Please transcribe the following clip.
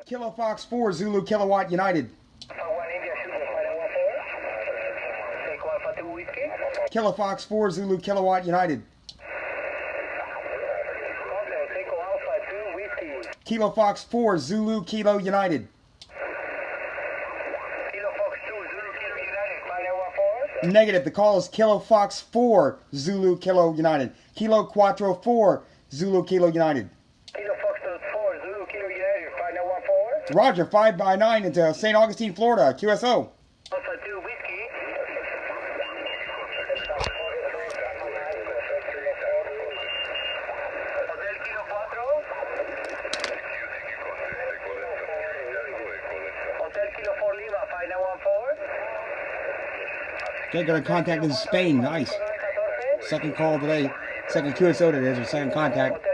Kilo Fox 4, Zulu Kilowatt United. Kilo Fox 4, Zulu Kilowatt United. Kilo Fox 4, Zulu Kilo United. Kilo Fox 2, Zulu Kilo United, 5914. Negative. The call is Kilo Fox 4, Zulu Kilo United. Kilo Quattro 4, Zulu Kilo United. Kilo Fox 4, Zulu Kilo United, 5914. Roger, 5x9 into St Augustine, Florida, QSO. Alpha 2 Whiskey. Hotel Kilo 4. Hotel Kilo 4 Lima, 5914. Okay, got a contact in Spain. Nice. Second call today. Second QSO today is our second contact.